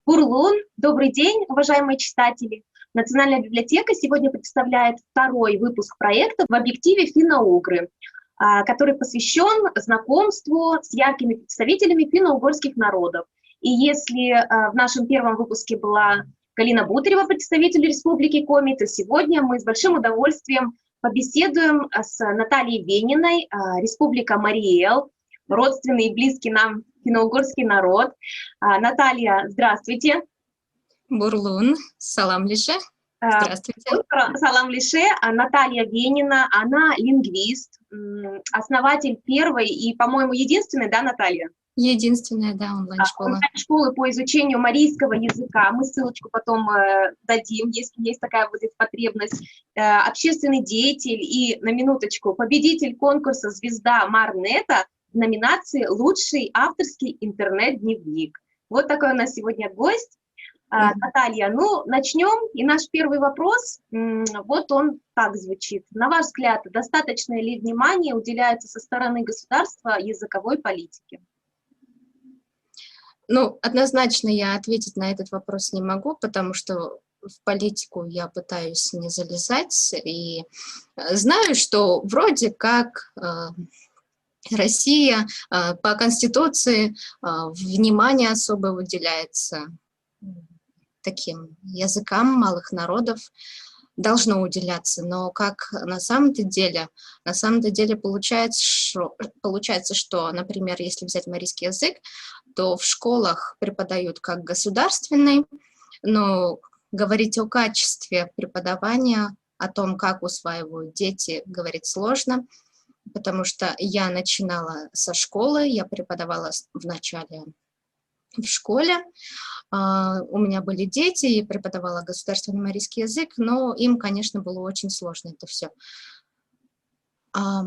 Бурлун, добрый день, уважаемые читатели. Национальная библиотека сегодня представляет второй выпуск проекта «В объективе финно-угры», который посвящен знакомству с яркими представителями финно-угорских народов. И если в нашем первом выпуске была Галина Бутарева, представитель Республики Коми, то сегодня мы с большим удовольствием побеседуем с Натальей Вениной, Республика Марий-Эл, родственный и близкий нам финно-угорский народ. Наталья, здравствуйте. Бурлун, салам лише. Здравствуйте. Салам лише. Наталья Венина, она лингвист, основатель первой и, по-моему, единственной, да, Наталья? Единственная, да, онлайн-школа. Онлайн-школы по изучению марийского языка. Мы ссылочку потом дадим, если есть такая будет потребность. Общественный деятель и, на минуточку, победитель конкурса «Звезда Марнета» в номинации «Лучший авторский интернет-дневник». Вот такой у нас сегодня гость. Наталья, ну, начнем. И наш первый вопрос, вот он так звучит. На ваш взгляд, достаточно ли внимания уделяется со стороны государства языковой политике? Ну, однозначно я ответить на этот вопрос не могу, потому что в политику я пытаюсь не залезать. И знаю, что вроде как Россия по Конституции внимание особо выделяется таким языкам малых народов, должно уделяться, но как на самом-то деле получается, что, например, если взять марийский язык, то в школах преподают как государственный, но говорить о качестве преподавания, о том, как усваивают дети, говорить сложно, потому что я начинала со школы, я преподавала вначале в школе, у меня были дети, и преподавала государственный марийский язык, но им, конечно, было очень сложно это все. А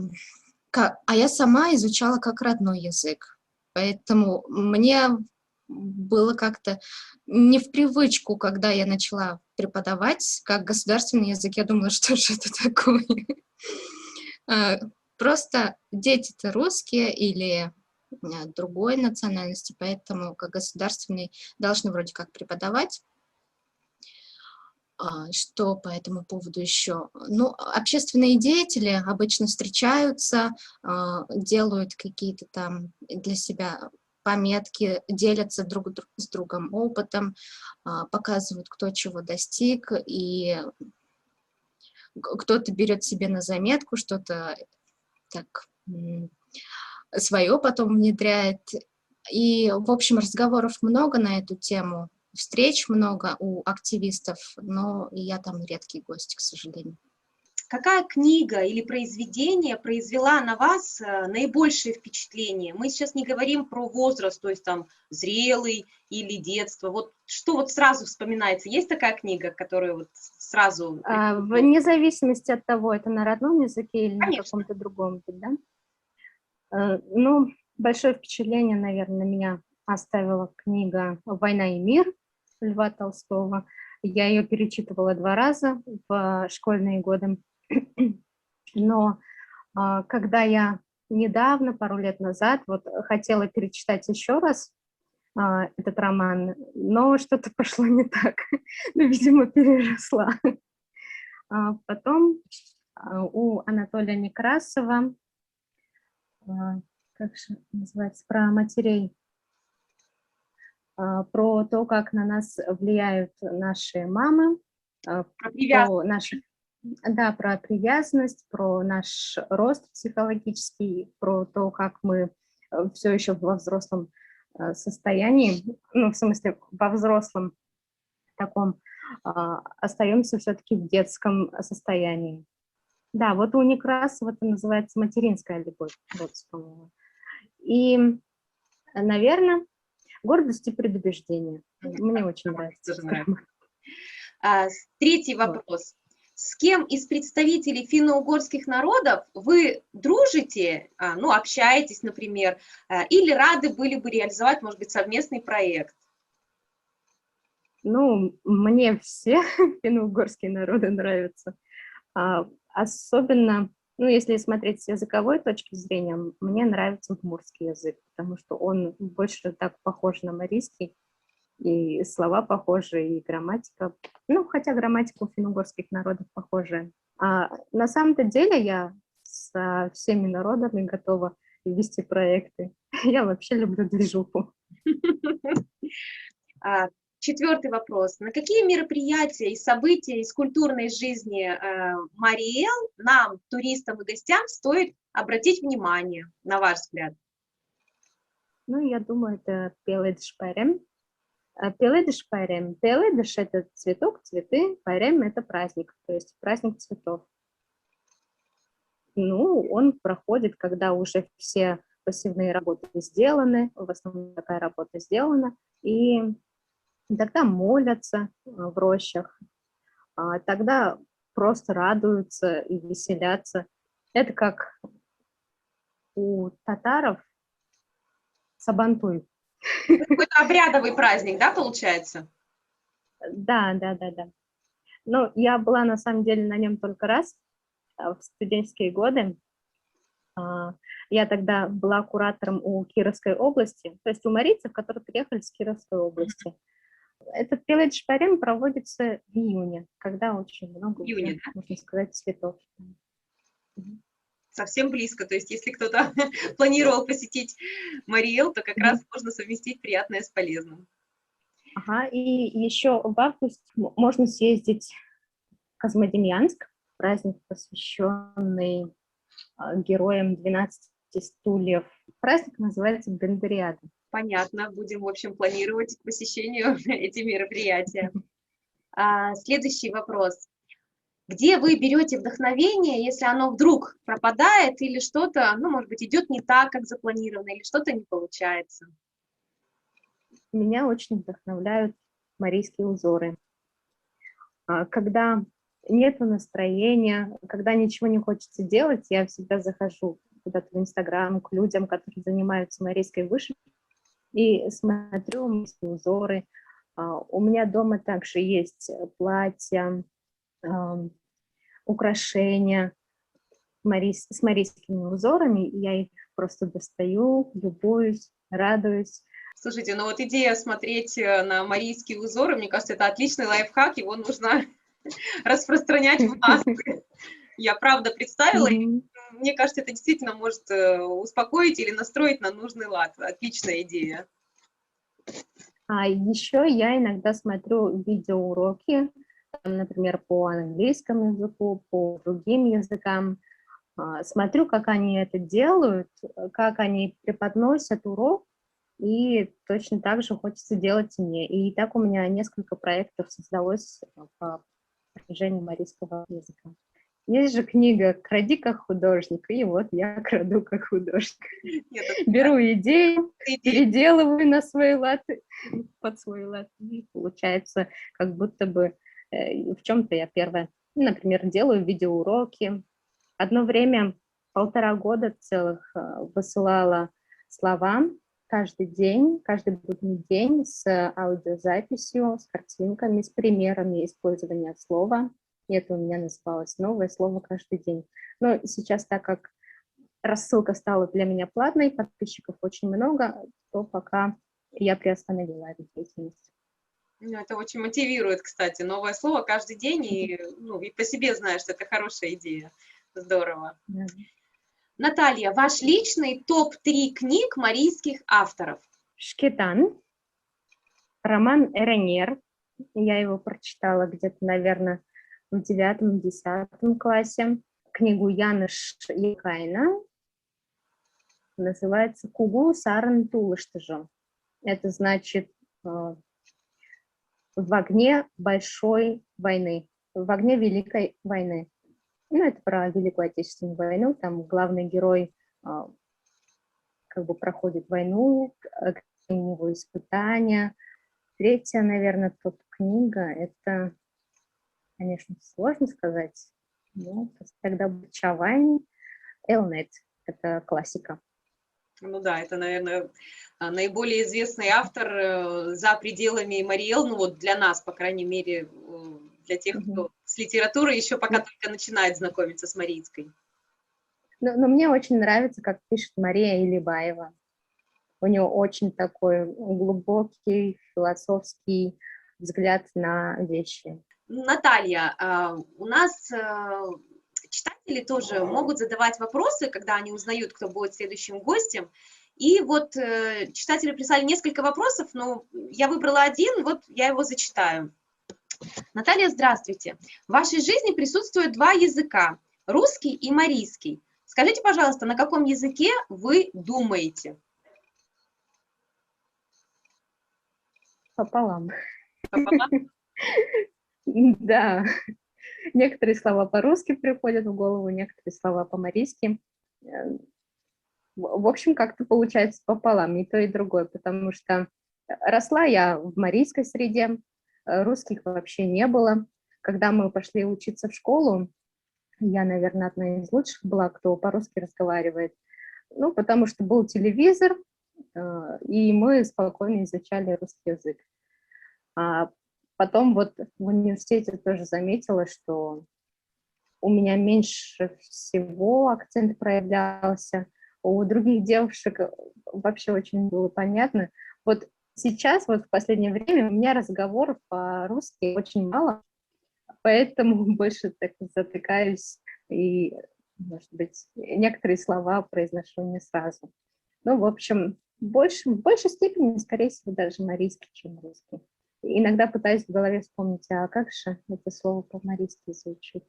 я сама изучала как родной язык, поэтому мне было как-то не в привычку, когда я начала преподавать как государственный язык, я думала, что же это такое. Просто дети-то русские или другой национальности, поэтому как государственный должны вроде как преподавать. Что по этому поводу еще? Ну, общественные деятели обычно встречаются, делают какие-то там для себя пометки, делятся друг с другом опытом, показывают, кто чего достиг, и кто-то берет себе на заметку, что-то так свое потом внедряет. И, в общем, разговоров много на эту тему, встреч много у активистов, но я там редкий гость, к сожалению. Какая книга или произведение произвела на вас наибольшее впечатление? Мы сейчас не говорим про возраст, то есть там зрелый или детство. Вот что вот сразу вспоминается? Есть такая книга, которая вот сразу... Вне зависимости от того, это на родном языке или Конечно. на каком-то другом, да? Ну, большое впечатление, наверное, на меня оставила книга «Война и мир» Льва Толстого. Я ее перечитывала 2 раза в школьные годы. Но когда я недавно, пару лет назад, вот хотела перечитать еще раз этот роман, но что-то пошло не так. Ну, видимо, переросла. Потом у Анатолия Некрасова, как же называется, про матерей, про то, как на нас влияют наши мамы, про наши, да, про привязанность, про наш рост психологический, про то, как мы все еще во взрослом состоянии, ну, в смысле, во взрослом таком, остаемся все-таки в детском состоянии. Да, вот у Некрасова это называется материнская любовь. Вот, и, наверное, гордость и предубеждение. Мне очень нравится. Третий вопрос. С кем из представителей финно-угорских народов вы дружите, ну, общаетесь, например, или рады были бы реализовать, может быть, совместный проект? Ну, мне все финно-угорские народы нравятся. Особенно, ну, если смотреть с языковой точки зрения, мне нравится удмуртский язык, потому что он больше так похож на марийский. и слова похожи, и грамматика. Ну, хотя грамматика у финно-угорских народов похожая. А на самом-то деле я со всеми народами готова вести проекты. Я вообще люблю движуху. Четвертый вопрос. На какие мероприятия и события из культурной жизни Марий Эл нам, туристам и гостям, стоит обратить внимание, на ваш взгляд? Ну, я думаю, это Пеледиш Пайрем. Пеледиш Пайрем. Пеледиш — это цветок, цветы, Пайрем — это праздник, то есть праздник цветов. Ну, он проходит, когда уже все пассивные работы сделаны, в основном такая работа сделана, и тогда молятся в рощах, тогда просто радуются и веселятся. Это как у татаров Сабантуй. Какой-то обрядовый праздник, да, получается? Да. Ну, я была на самом деле на нем только раз в студенческие годы. Я тогда была куратором у Кировской области, то есть у марийцев, которые приехали с Кировской области. Этот Пеледиш Пайрем проводится в июне, когда очень много, Июне, да? можно сказать, цветов. Совсем близко, то есть если кто-то планировал посетить Марий Эл, то как раз можно совместить приятное с полезным. Ага, и еще в августе можно съездить в Козмодемьянск, праздник, посвященный героям 12 стульев. Праздник называется Бендериада. Понятно, будем, в общем, планировать к посещению эти мероприятия. Следующий вопрос. Где вы берете вдохновение, если оно вдруг пропадает или что-то, ну, может быть, идет не так, как запланировано, или что-то не получается? Меня очень вдохновляют марийские узоры. Когда нет настроения, когда ничего не хочется делать, я всегда захожу куда-то в Инстаграм к людям, которые занимаются марийской вышивкой, и смотрю марийские узоры. У меня дома также есть платья, украшения с марийскими узорами, и я их просто достаю, любуюсь, радуюсь. Слушайте, ну вот идея смотреть на марийские узоры, мне кажется, это отличный лайфхак, его нужно распространять в массы. Я правда представила, и мне кажется, это действительно может успокоить или настроить на нужный лад. Отличная идея. А еще я иногда смотрю видеоуроки, например, по английскому языку, по другим языкам. Смотрю, как они это делают, как они преподносят урок, и точно так же хочется делать и мне. И так у меня несколько проектов создалось по продвижению марийского языка. Есть же книга «Кради как художник», и вот я краду как художник. Беру идею, переделываю на свой лад, под свой лад, и получается, как будто бы в чем-то я первая. Например, делаю видеоуроки. Одно время, 1,5 года целых, высылала слова каждый день, каждый будний день с аудиозаписью, с картинками, с примерами использования слова. И это у меня называлось «Новое слово каждый день». Но сейчас, так как рассылка стала для меня платной, подписчиков очень много, то пока я приостановила эту деятельность. Это очень мотивирует, кстати. Новое слово каждый день, и по себе знаешь, что это хорошая идея. Здорово. Да. Наталья, ваш личный топ-3 книг марийских авторов? Шкетан, роман Эронер. Я его прочитала где-то, наверное, в 9-10 классе. Книгу Яныш Якайна. Называется «Кугу саран тулыштыжо». Это значит «В огне большой войны», «В огне Великой войны». Ну, это про Великую Отечественную войну. Там главный герой как бы проходит войну, у него испытания. Третья, наверное, топ-книга, это, конечно, сложно сказать, но тогда будет Чавайн, Элнет, это классика. Ну да, это, наверное, наиболее известный автор за пределами Марий Эл, ну вот для нас, по крайней мере, для тех, кто с литературой еще пока только начинает знакомиться с марийской. Но мне очень нравится, как пишет Мария Илибаева. У него очень такой глубокий философский взгляд на вещи. Наталья, у нас читатели тоже могут задавать вопросы, когда они узнают, кто будет следующим гостем. И вот читатели прислали несколько вопросов, но я выбрала один, вот я его зачитаю. Наталья, здравствуйте. В вашей жизни присутствуют два языка – русский и марийский. Скажите, пожалуйста, на каком языке вы думаете? Пополам. Пополам? Да. Некоторые слова по-русски приходят в голову, некоторые слова по-марийски. В общем, как-то получается пополам, и то, и другое, потому что росла я в марийской среде, русских вообще не было. Когда мы пошли учиться в школу, я, наверное, одна из лучших была, кто по-русски разговаривает. Ну, потому что был телевизор, и мы спокойно изучали русский язык. А потом вот в университете тоже заметила, что у меня меньше всего акцент проявлялся. У других девушек вообще очень было понятно. Вот сейчас, вот в последнее время, у меня разговоров по-русски очень мало, поэтому больше так затыкаюсь и, может быть, некоторые слова произношу не сразу. Ну, в общем, в большей степени, скорее всего, даже марийский, чем русский. Иногда пытаюсь в голове вспомнить, а как же это слово по-марийски звучит.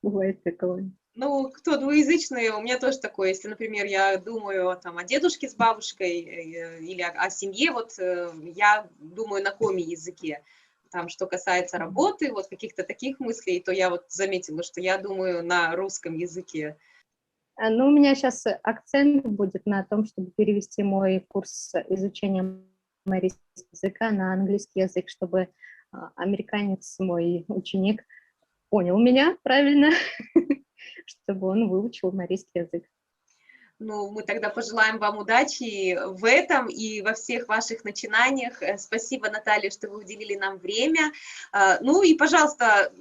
Бывает такое. Ну, кто двуязычный, у меня тоже такое. Если, например, я думаю там, о дедушке с бабушкой или о семье, вот я думаю на коми-языке. Там, что касается работы, вот каких-то таких мыслей, то я вот заметила, что я думаю на русском языке. Ну, у меня сейчас акцент будет на том, чтобы перевести мой курс изучения марийского языка на английский язык, чтобы американец, мой ученик, понял меня правильно, чтобы он выучил марийский язык. Ну, мы тогда пожелаем вам удачи в этом и во всех ваших начинаниях. Спасибо, Наталья, что вы уделили нам время. Ну и, пожалуйста,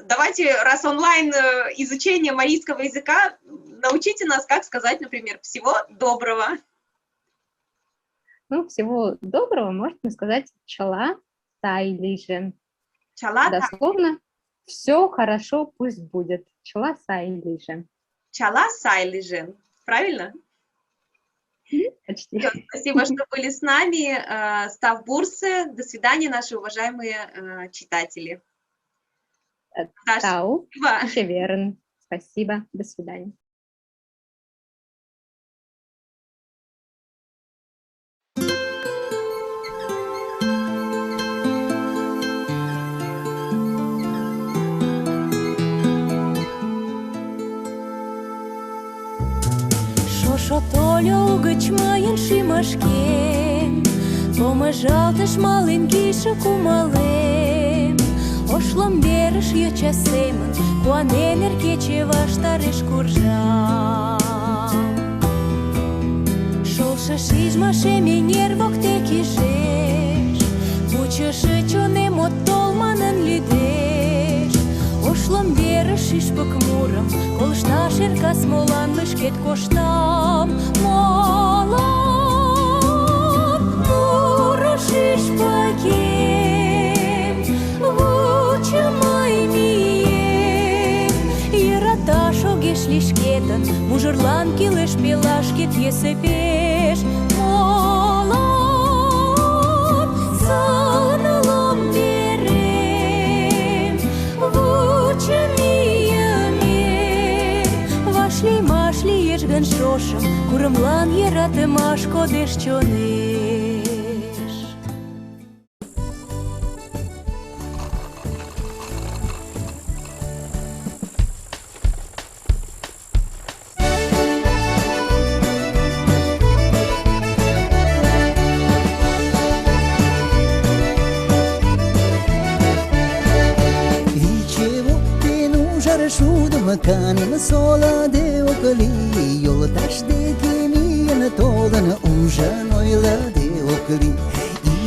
давайте, раз онлайн изучение марийского языка, научите нас, как сказать, например, «всего доброго». Ну, всего доброго можно сказать «чала сайлиже». Чала, дословно «все хорошо, пусть будет». Чала сайлиже. Чала сайлиже. Правильно? Почти. Спасибо, что были с нами. Став Бурсы. До свидания, наши уважаемые читатели. Тау, Шеверн. Спасибо. До свидания. Шотолю гичмаєн шимашкен, помежалтиш маленькіше кумалем, ошлом береш я часемен, куаненер кечева штариш куржам. Шолша шижма шеменер воктеки жеш, кучеше чонем от толманен лідеш, ошлом береш іш покмурам, колшта шерка смолан лишкет коштам молам, мурашиш пакем, вучамай мием, ираташ огеш лишкетан, мужерлан килеш пелашкет есепеш молам, саналам берем, вучамием, вашли-машли ешган шошам, курамлан ератемаш кодеш чонеш. Kanım sola de okali yoldaş de gemine tolana ujan oyla de okali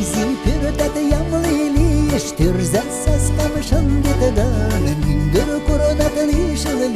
izi pürdet yamlili iştir zasas kamışan gitadan gündür koronat lişli